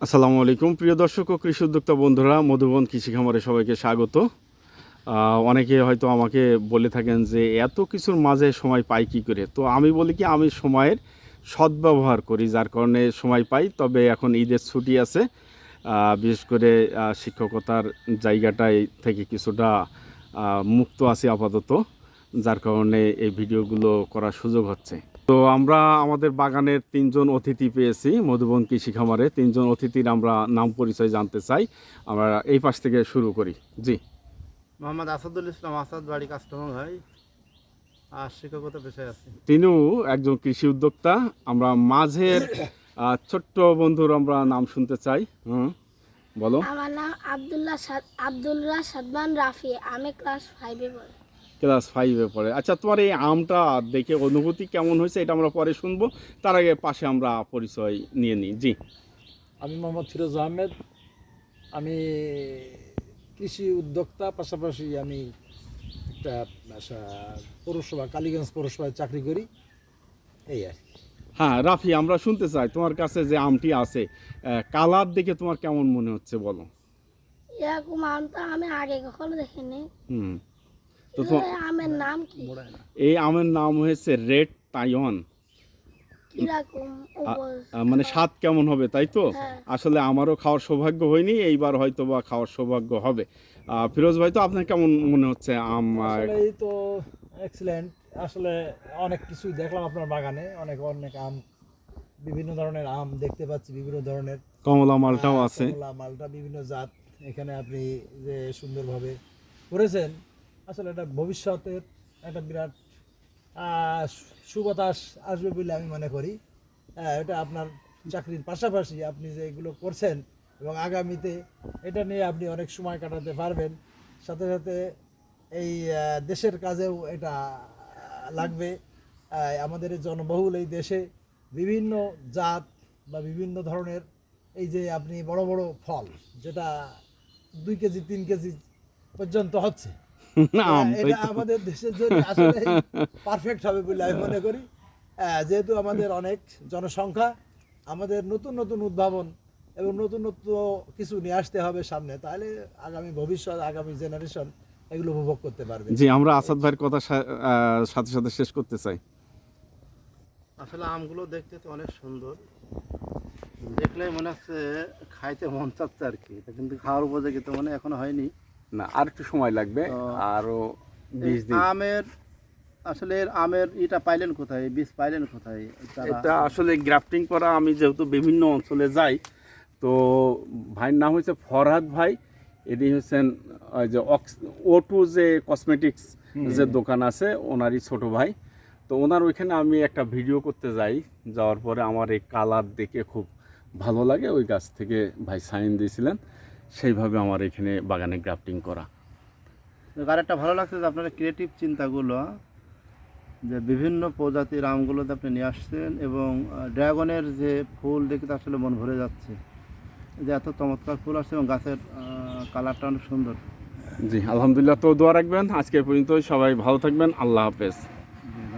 আসসালামু আলাইকুম প্রিয় দর্শক ও কৃষি উদ্যোক্তা বন্ধুরা, মধুবন কৃষি খামারে সবাইকে স্বাগত। অনেকে হয়তো আমাকে বলে থাকেন যে এত কিছুর মাঝে সময় পাই কী করে। তো আমি বলি কি, আমি সময়ের সদ্ব্যবহার করি, যার কারণে সময় পাই। তবে এখন ঈদের ছুটি আছে, বিশেষ করে শিক্ষকতার জায়গাটায় থেকে কিছুটা মুক্ত আছি আপাতত, যার কারণে এই ভিডিওগুলো করার সুযোগ হচ্ছে। তো আমরা আমাদের বাগানের 3জন অতিথি পেয়েছি মধুবন কৃষি খামারে। 3জন অতিথির আমরা নাম পরিচয় জানতে চাই। আমরা এই পাশ থেকে শুরু করি। জি, মোহাম্মদ আসাদুল ইসলাম, আসাদ, বাড়ি কাস্টমার ভাই, আর শিক্ষকতা পেশায় আছে। তিনিও একজন কৃষি উদ্যোক্তা। আমরা মাঝের ছোট্ট বন্ধুর আমরা নাম শুনতে চাই। বলো। আমার নাম আব্দুল্লাহ সাদমান রাফি। আমি ক্লাস 5-এ পড়ি। ক্লাস 5-এ পড়ে। আচ্ছা, তোমার এই আমটা দেখে অনুভূতি কেমন হয়েছে এটা আমরা পরে শুনবো। তার আগে পাশে আমরা পরিচয় নিয়ে নিই। জি, আমি মোহাম্মদ ফিরোজ আহমেদ। আমি কৃষি উদ্যোক্তা, পাশাপাশি আমি একটা পৌরসভা, কালীগঞ্জ পৌরসভায় চাকরি করি, এই আর কি। হ্যাঁ রাফি, আমরা শুনতে চাই তোমার কাছে যে আমটি আছে, কালার দেখে তোমার কেমন মনে হচ্ছে বলো। এরকম আম তো আমি আগে কখনো দেখিনি। হুম তো এই আমের নাম কি? এই আমের নাম হয়েছে রেড তাইওয়ান। কিরকম মানে স্বাদ কেমন হবে তাই তো? হ্যাঁ। আসলে আমারও খাওয়ার সৌভাগ্য হয়নি, এইবার হয়তো বা খাওয়ার সৌভাগ্য হবে। ফিরোজ ভাই, তো আপনার কেমন মনে হচ্ছে আম? আসলে এই তো এক্সিলেন্ট। আসলে অনেক কিছুই দেখলাম আপনার বাগানে, অনেক অনেক আম, বিভিন্ন ধরনের আম দেখতে পাচ্ছি, বিভিন্ন ধরনের কমলা মালটাও আছে। কমলা মালটা, বিভিন্ন জাত এখানে আপনি যে সুন্দরভাবে করেছেন। আসলে এটা ভবিষ্যতের একটা বিরাট সুবাতাস আসবে বলে আমি মনে করি। এটা আপনার চাকরির পাশাপাশি আপনি যে এগুলো করছেন এবং আগামীতে এটা নিয়ে আপনি অনেক সময় কাটাতে পারবেন, সাথে সাথে এই দেশের কাজেও এটা লাগবে। আমাদের এই জনবহুল এই দেশে বিভিন্ন জাত বা বিভিন্ন ধরনের এই যে আপনি বড় বড় ফল, যেটা 2 কেজি 3 কেজি পর্যন্ত হচ্ছে, এটা আমাদের দেশের জন্য আসলে পারফেক্ট হবে বলে আমি মনে করি। যেহেতু আমাদের অনেক জনসংখ্যা, আমাদের নতুন নতুন উদ্ভাবন এবং নতুন নতুন কিছু নিয়ে আসতে হবে সামনে, তাহলে আগামী ভবিষ্যৎ, আগামী জেনারেশন এগুলো উপভোগ করতে পারবে। জি, আমরা আসাদ ভাইয়ের কথা সাথে সাথে শেষ করতে চাই। আসলে আমগুলো দেখতে তো অনেক সুন্দর, দেখলেই মনে হচ্ছে খাইতে মন চাচ্ছে আর কি। এটা কিন্তু খাওয়ার উপযোগী তো মনে এখনো হয়নি। না, আর একটু সময় লাগবে, আরো 20 দিন। আমের আসলে আমের এটা পাইলেন কোথায়, বীজ পাইলেন কোথায়? এটা আসলে গ্রাফটিং করা। আমি যেহেতু বিভিন্ন অঞ্চলে যাই, তো ভাইয়ের নাম হচ্ছে ফরহাদ ভাই। এটি হচ্ছেন ওই যে O2 যে কসমেটিক্স যে দোকান আছে, ওনারই ছোট ভাই। তো ওনার ওইখানে আমি একটা ভিডিও করতে যাই, যাওয়ার পরে আমার এই কালার দেখে খুব ভালো লাগে। ওই গাছ থেকে ভাই সাইন দিয়েছিলেন, সেইভাবে আমার এখানে বাগানে গ্রাফটিং করা। আরেকটা ভালো লাগছে যে আপনার ক্রিয়েটিভ চিন্তাগুলো, যে বিভিন্ন প্রজাতির আমগুলোতে আপনি নিয়ে আসছেন, এবং ড্রাগনের যে ফুল দেখে তো আসলে মন ভরে যাচ্ছে, যে এত চমৎকার ফুল আসছে এবং গাছের কালারটা অনেক সুন্দর। জি, আলহামদুলিল্লাহ। তো দোয়া রাখবেন। আজকে পর্যন্ত সবাই ভালো থাকবেন। আল্লাহ হাফেজ।